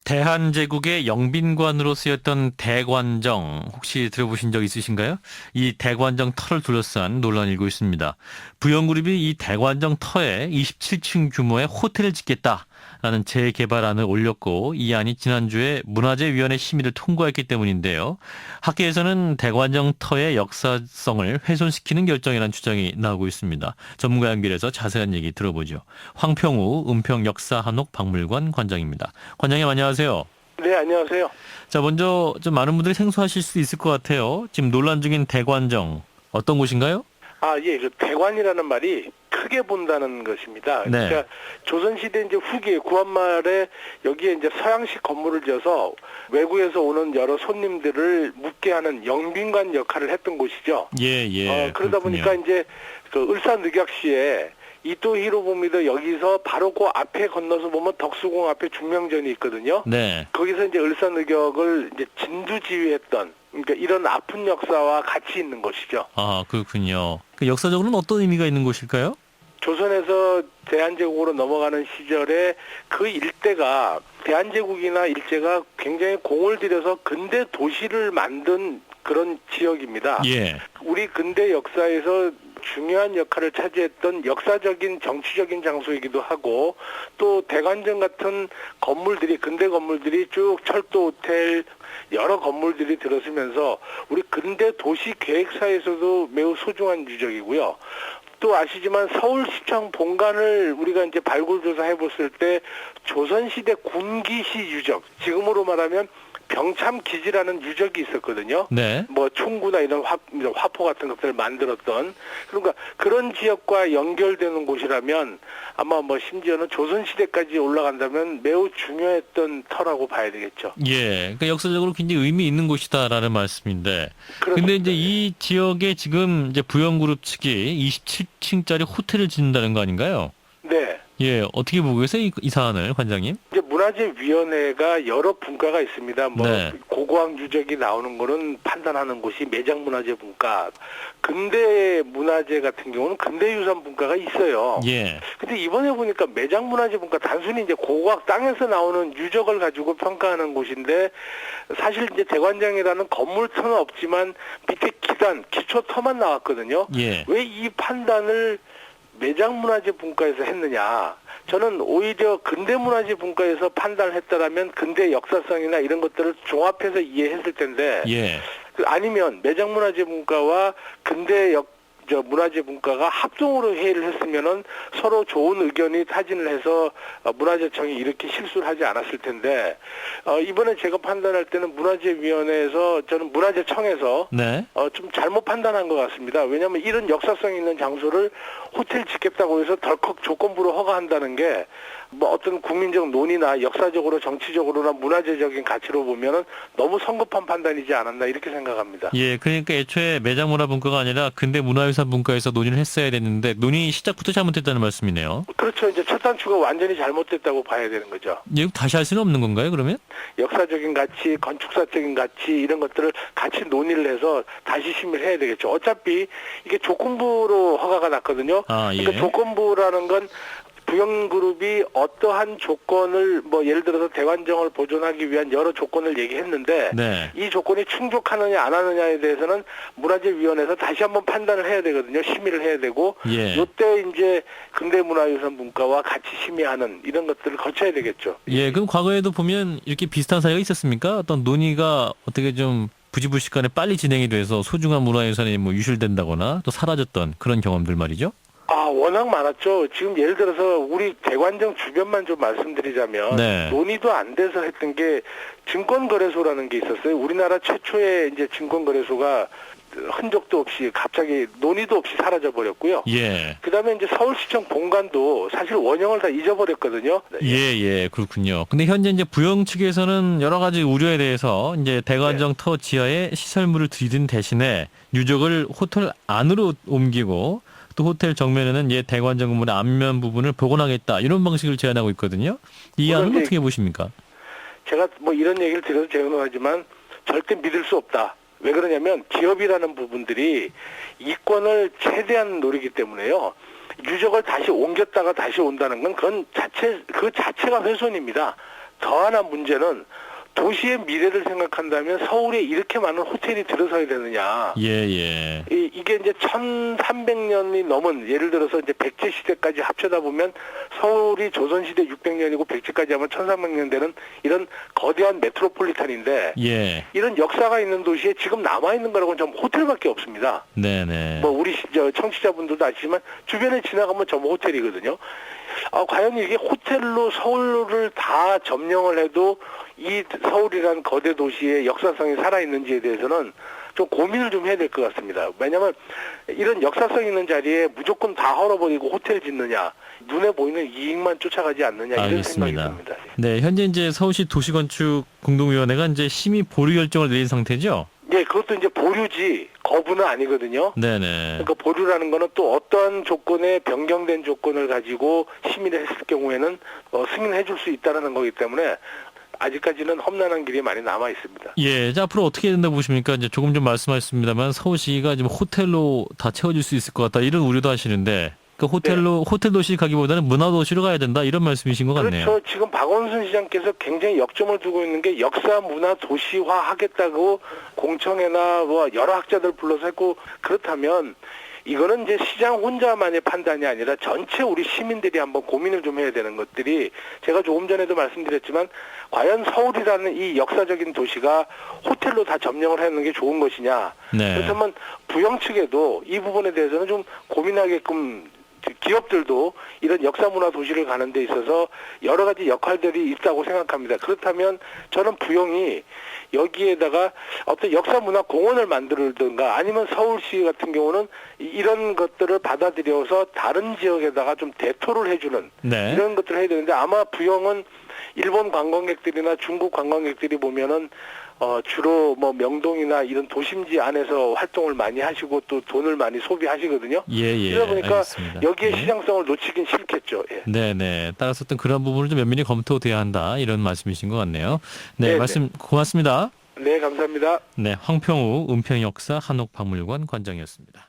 대한제국의 영빈관으로 쓰였던 대관정 혹시 들어보신 적 있으신가요? 이 대관정 터를 둘러싼 논란이 일고 있습니다. 부영그룹이 이 대관정 터에 27층 규모의 호텔을 짓겠다라는 재개발안을 올렸고 이 안이 지난주에 문화재위원회 심의를 통과했기 때문인데요. 학계에서는 대관정 터의 역사성을 훼손시키는 결정이라는 주장이 나오고 있습니다. 전문가 연결해서 자세한 얘기 들어보죠. 황평우 은평역사한옥박물관 관장입니다. 관장님 안녕하세요. 네, 안녕하세요. 자, 먼저 좀 많은 분들이 생소하실 수 있을 것 같아요. 지금 논란 중인 대관정 어떤 곳인가요? 예, 그 대관이라는 말이 크게 본다는 것입니다. 네. 그러니까 조선시대 이제 후기에 구한말에 여기에 이제 서양식 건물을 지어서 외국에서 오는 여러 손님들을 묵게 하는 영빈관 역할을 했던 곳이죠. 예. 그러다 그렇군요. 보니까 이제 그 을사늑약시에 이토 히로부미도 여기서 바로 그 앞에 건너서 보면 덕수궁 앞에 중명전이 있거든요. 네. 거기서 이제 을사늑약을 이제 진두지휘했던 그러니까 이런 아픈 역사와 같이 있는 곳이죠. 아, 그렇군요. 그 역사적으로는 어떤 의미가 있는 곳일까요? 조선에서 대한제국으로 넘어가는 시절에 그 일대가 대한제국이나 일제가 굉장히 공을 들여서 근대 도시를 만든 그런 지역입니다. 예. 우리 근대 역사에서 중요한 역할을 차지했던 역사적인 정치적인 장소이기도 하고 또 대관정 같은 건물들이 근대 건물들이 쭉 철도 호텔 여러 건물들이 들어서면서 우리 근대 도시 계획사에서도 매우 소중한 유적이고요. 또 아시지만 서울시청 본관을 우리가 이제 발굴 조사해 봤을 때 조선시대 군기시 유적, 지금으로 말하면 병참 기지라는 유적이 있었거든요. 네. 뭐 총구나 이런 화포 같은 것들을 만들었던 그러니까 그런 지역과 연결되는 곳이라면 아마 뭐 심지어는 조선시대까지 올라간다면 매우 중요했던 터라고 봐야 되겠죠. 예. 그러니까 역사적으로 굉장히 의미 있는 곳이다라는 말씀인데. 근데 이제 이 지역에 지금 이제 부영그룹 측이 27층짜리 호텔을 짓는다는 거 아닌가요? 네. 예. 어떻게 보고 계세요? 이 사안을, 관장님? 이제 문화재위원회가 여러 분과가 있습니다. 뭐 네. 고고학 유적이 나오는 거는 판단하는 곳이 매장문화재 분과, 근대 문화재 같은 경우는 근대유산 분과가 있어요. 예. 근데 이번에 보니까 매장문화재 분과 단순히 이제 고고학 땅에서 나오는 유적을 가지고 평가하는 곳인데 사실 이제 대관장이라는 건물터는 없지만 밑에 기단, 기초터만 나왔거든요. 예. 왜 이 판단을 매장문화재 분과에서 했느냐? 저는 오히려 근대문화재 분과에서 판단을 했더라면 근대 역사성이나 이런 것들을 종합해서 이해했을 텐데 예. 아니면 매장문화재 분과와 근대 문화재 분과가 합동으로 회의를 했으면은 서로 좋은 의견이 타진을 해서 문화재청이 이렇게 실수를 하지 않았을 텐데 이번에 제가 판단할 때는 문화재위원회에서 저는 문화재청에서 네. 좀 잘못 판단한 것 같습니다. 왜냐하면 이런 역사성 있는 장소를 호텔 짓겠다고 해서 덜컥 조건부로 허가한다는 게 뭐 어떤 국민적 논의나 역사적으로 정치적으로나 문화재적인 가치로 보면은 너무 성급한 판단이지 않았나 이렇게 생각합니다. 예, 그러니까 애초에 매장문화분과가 아니라 근대문화유산분과에서 논의를 했어야 됐는데 논의 시작부터 잘못했다는 말씀이네요. 그렇죠. 이제 첫 단추가 완전히 잘못됐다고 봐야 되는 거죠. 예, 다시 할 수는 없는 건가요, 그러면? 역사적인 가치, 건축사적인 가치 이런 것들을 같이 논의를 해서 다시 심의를 해야 되겠죠. 어차피 이게 조건부로 허가가 났거든요. 아, 예. 그러니까 조건부라는 건 부영그룹이 어떠한 조건을 뭐 예를 들어서 대관정을 보존하기 위한 여러 조건을 얘기했는데 네. 이 조건이 충족하느냐 안 하느냐에 대해서는 문화재위원회에서 다시 한번 판단을 해야 되거든요. 심의를 해야 되고 예. 이때 이제 근대문화유산 분과와 같이 심의하는 이런 것들을 거쳐야 되겠죠. 예, 그럼 과거에도 보면 이렇게 비슷한 사례가 있었습니까? 어떤 논의가 어떻게 좀 부지불식간에 빨리 진행이 돼서 소중한 문화유산이 뭐 유실된다거나 또 사라졌던 그런 경험들 말이죠. 워낙 많았죠. 지금 예를 들어서 우리 대관정 주변만 좀 말씀드리자면 네. 논의도 안 돼서 했던 게 증권거래소라는 게 있었어요. 우리나라 최초의 이제 증권거래소가 흔적도 없이 갑자기 논의도 없이 사라져 버렸고요. 예. 그다음에 이제 서울시청 본관도 사실 원형을 다 잊어버렸거든요. 예, 그렇군요. 근데 현재 이제 부영 측에서는 여러 가지 우려에 대해서 이제 대관정 터 지하에 시설물을 들이든 대신에 유적을 호텔 안으로 옮기고 또 호텔 정면에는 대관정 건물의 앞면 부분을 복원하겠다 이런 방식을 제안하고 있거든요. 이 안은 어떻게 보십니까? 제가 뭐 이런 얘기를 드려도 죄송하지만 절대 믿을 수 없다. 왜 그러냐면 기업이라는 부분들이 이권을 최대한 노리기 때문에요. 유적을 다시 옮겼다가 다시 온다는 건 그 자체가 훼손입니다. 더 하나 문제는 도시의 미래를 생각한다면 서울에 이렇게 많은 호텔이 들어서야 되느냐. 예. 이게 이제 1300년이 넘은, 예를 들어서 이제 백제 시대까지 합쳐다 보면 서울이 조선시대 600년이고 백제까지 하면 1300년 되는 이런 거대한 메트로폴리탄인데 예. 이런 역사가 있는 도시에 지금 남아있는 거라고는 전부 호텔밖에 없습니다. 네네. 뭐 우리 청취자분들도 아시지만 주변에 지나가면 전부 호텔이거든요. 과연 이게 호텔로 서울을 다 점령을 해도 이 서울이라는 거대 도시의 역사성이 살아있는지에 대해서는 좀 고민을 좀 해야 될 것 같습니다. 왜냐하면 이런 역사성 있는 자리에 무조건 다 헐어버리고 호텔 짓느냐, 눈에 보이는 이익만 쫓아가지 않느냐, 이런 생각이 듭니다. 네, 현재 이제 서울시 도시건축 공동위원회가 이제 심의 보류 결정을 내린 상태죠. 예, 그것도 이제 보류지 거부는 아니거든요. 네네. 그러니까 보류라는 거는 또 어떠한 조건에 변경된 조건을 가지고 심의를 했을 경우에는 승인해 줄 수 있다는 거기 때문에 아직까지는 험난한 길이 많이 남아 있습니다. 예, 이제 앞으로 어떻게 된다 보십니까? 이제 조금 전 말씀하셨습니다만 서울시가 지금 호텔로 다 채워질 수 있을 것 같다 이런 우려도 하시는데 그 호텔 도시 가기보다는 문화 도시로 가야 된다 이런 말씀이신 것 같네요. 그렇죠. 지금 박원순 시장께서 굉장히 역점을 두고 있는 게 역사 문화 도시화 하겠다고 공청회나 뭐 여러 학자들 불러서 했고, 그렇다면 이거는 이제 시장 혼자만의 판단이 아니라 전체 우리 시민들이 한번 고민을 좀 해야 되는 것들이, 제가 조금 전에도 말씀드렸지만 과연 서울이라는 이 역사적인 도시가 호텔로 다 점령을 하는 게 좋은 것이냐. 네. 그렇다면 부영 측에도 이 부분에 대해서는 좀 고민하게끔, 기업들도 이런 역사문화 도시를 가는 데 있어서 여러 가지 역할들이 있다고 생각합니다. 그렇다면 저는 부영이 여기에다가 어떤 역사문화 공원을 만들든가 아니면 서울시 같은 경우는 이런 것들을 받아들여서 다른 지역에다가 좀 대토를 해주는 네. 이런 것들을 해야 되는데, 아마 부영은 일본 관광객들이나 중국 관광객들이 보면은 주로 뭐 명동이나 이런 도심지 안에서 활동을 많이 하시고 또 돈을 많이 소비하시거든요. 예. 그러다 보니까 알겠습니다. 여기에 예. 시장성을 놓치긴 싫겠죠. 예. 네네. 따라서 어떤 그런 부분을 좀 면밀히 검토돼야 한다 이런 말씀이신 것 같네요. 네, 네네. 말씀 고맙습니다. 네, 감사합니다. 네, 황평우 은평역사 한옥박물관 관장이었습니다.